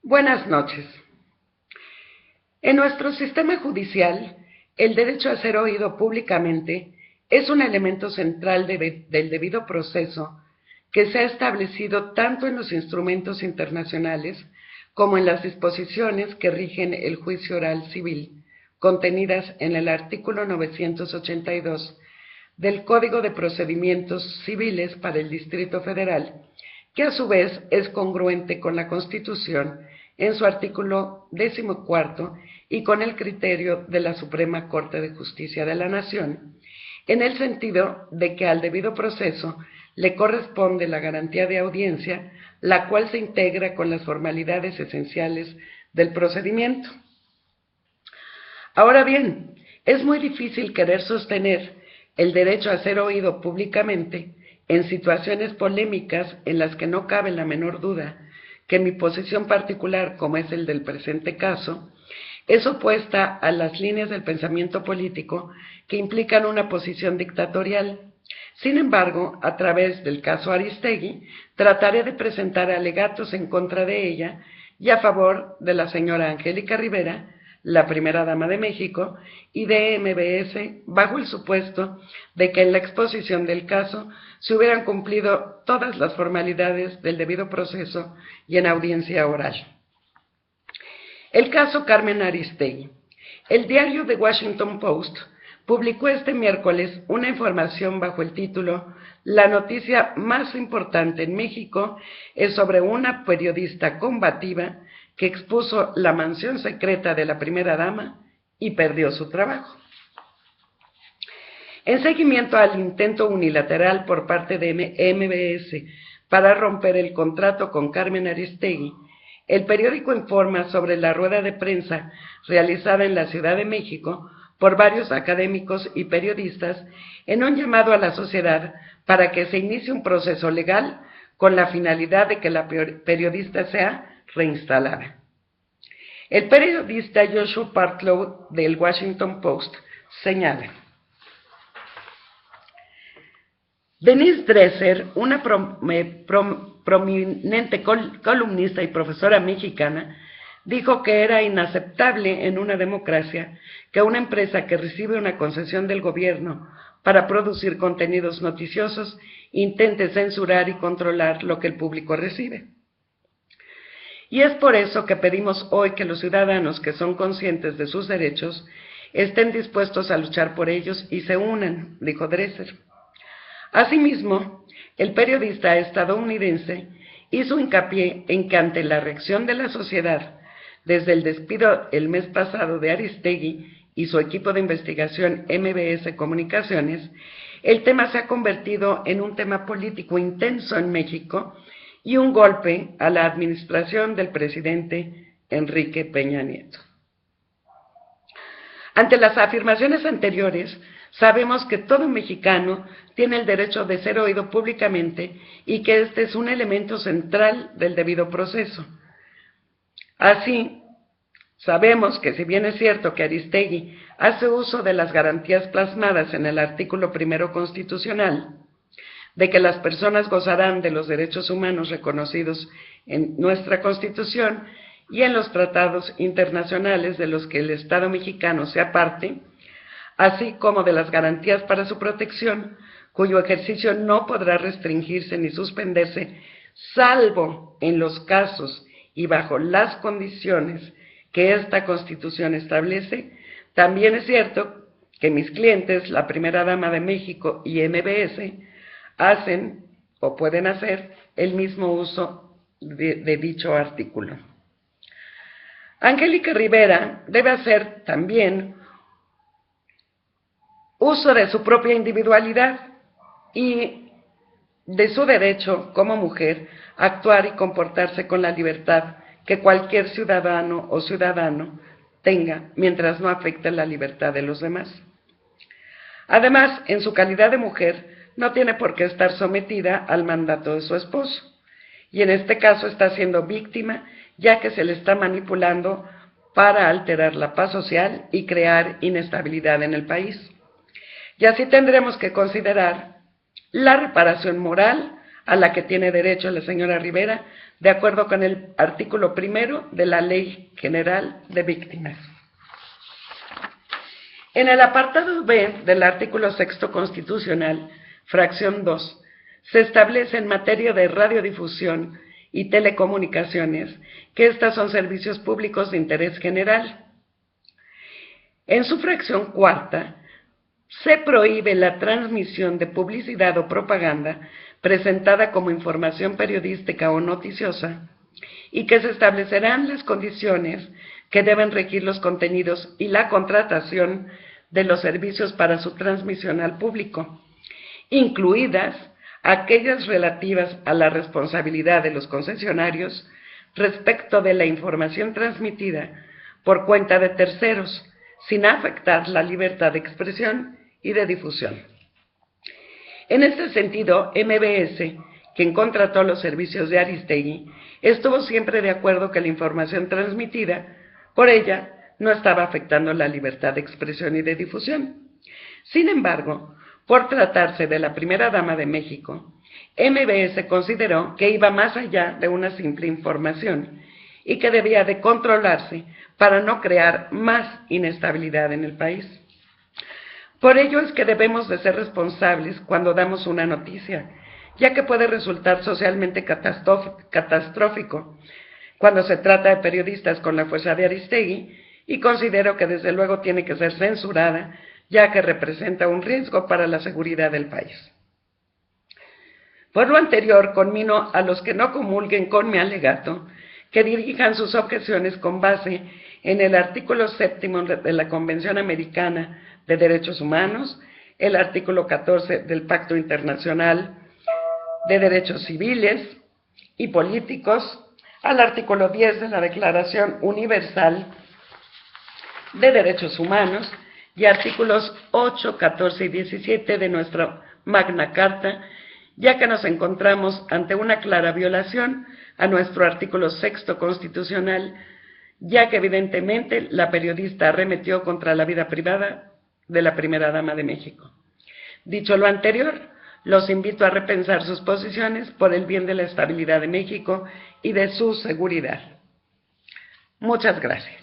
Buenas noches. En nuestro sistema judicial, el derecho a ser oído públicamente es un elemento central del debido proceso que se ha establecido tanto en los instrumentos internacionales como en las disposiciones que rigen el juicio oral civil, contenidas en el artículo 982 del Código de Procedimientos Civiles para el Distrito Federal, que a su vez es congruente con la Constitución en su artículo 14 y con el criterio de la Suprema Corte de Justicia de la Nación, en el sentido de que al debido proceso le corresponde la garantía de audiencia, la cual se integra con las formalidades esenciales del procedimiento. Ahora bien, es muy difícil querer sostener el derecho a ser oído públicamente en situaciones polémicas en las que no cabe la menor duda que mi posición particular, como es el del presente caso, es opuesta a las líneas del pensamiento político que implican una posición dictatorial. Sin embargo, a través del caso Aristegui, trataré de presentar alegatos en contra de ella y a favor de la señora Angélica Rivera, la primera dama de México, y de MBS, bajo el supuesto de que en la exposición del caso se hubieran cumplido todas las formalidades del debido proceso y en audiencia oral. El caso Carmen Aristegui. El diario The Washington Post publicó este miércoles una información bajo el título "La noticia más importante en México es sobre una periodista combativa que expuso la mansión secreta de la primera dama y perdió su trabajo". En seguimiento al intento unilateral por parte de MBS para romper el contrato con Carmen Aristegui, el periódico informa sobre la rueda de prensa realizada en la Ciudad de México por varios académicos y periodistas en un llamado a la sociedad para que se inicie un proceso legal con la finalidad de que la periodista sea reinstalada. El periodista Joshua Partlow del Washington Post señala: Denise Dresser, una prominente columnista y profesora mexicana, dijo que era inaceptable en una democracia que una empresa que recibe una concesión del gobierno para producir contenidos noticiosos intente censurar y controlar lo que el público recibe. Y es por eso que pedimos hoy que los ciudadanos que son conscientes de sus derechos estén dispuestos a luchar por ellos y se unan, dijo Dresser. Asimismo, el periodista estadounidense hizo hincapié en que ante la reacción de la sociedad desde el despido el mes pasado de Aristegui y su equipo de investigación MBS Comunicaciones, el tema se ha convertido en un tema político intenso en México y un golpe a la administración del presidente Enrique Peña Nieto. Ante las afirmaciones anteriores, sabemos que todo mexicano tiene el derecho de ser oído públicamente y que este es un elemento central del debido proceso. Así, sabemos que si bien es cierto que Aristegui hace uso de las garantías plasmadas en el artículo 1 constitucional, de que las personas gozarán de los derechos humanos reconocidos en nuestra Constitución y en los tratados internacionales de los que el Estado mexicano sea parte, así como de las garantías para su protección, cuyo ejercicio no podrá restringirse ni suspenderse, salvo en los casos y bajo las condiciones que esta Constitución establece. También es cierto que mis clientes, la primera dama de México y MBS, hacen o pueden hacer el mismo uso de dicho artículo. Angélica Rivera debe hacer también uso de su propia individualidad y de su derecho como mujer a actuar y comportarse con la libertad que cualquier ciudadano o ciudadano tenga mientras no afecte la libertad de los demás. Además, en su calidad de mujer, no tiene por qué estar sometida al mandato de su esposo, y en este caso está siendo víctima, ya que se le está manipulando para alterar la paz social y crear inestabilidad en el país. Y así tendremos que considerar la reparación moral a la que tiene derecho la señora Rivera, de acuerdo con el artículo 1 de la Ley General de Víctimas. En el apartado B del artículo 6 constitucional, fracción 2, se establece en materia de radiodifusión y telecomunicaciones que estas son servicios públicos de interés general. En su fracción cuarta, se prohíbe la transmisión de publicidad o propaganda presentada como información periodística o noticiosa y que se establecerán las condiciones que deben regir los contenidos y la contratación de los servicios para su transmisión al público, incluidas aquellas relativas a la responsabilidad de los concesionarios respecto de la información transmitida por cuenta de terceros, sin afectar la libertad de expresión y de difusión. En este sentido, MBS, quien contrató los servicios de Aristegui, estuvo siempre de acuerdo que la información transmitida por ella no estaba afectando la libertad de expresión y de difusión. Sin embargo, por tratarse de la primera dama de México, MBS consideró que iba más allá de una simple información y que debía de controlarse para no crear más inestabilidad en el país. Por ello es que debemos de ser responsables cuando damos una noticia, ya que puede resultar socialmente catastrófico cuando se trata de periodistas con la fuerza de Aristegui, y considero que desde luego tiene que ser censurada, ya que representa un riesgo para la seguridad del país. Por lo anterior, conmino a los que no comulguen con mi alegato que dirijan sus objeciones con base en el artículo 7 de la Convención Americana de Derechos Humanos, el artículo 14 del Pacto Internacional de Derechos Civiles y Políticos, al artículo 10 de la Declaración Universal de Derechos Humanos y artículos 8, 14 y 17 de nuestra Magna Carta, ya que nos encontramos ante una clara violación a nuestro artículo 6 constitucional, ya que evidentemente la periodista arremetió contra la vida privada de la primera dama de México. Dicho lo anterior, los invito a repensar sus posiciones por el bien de la estabilidad de México y de su seguridad. Muchas gracias.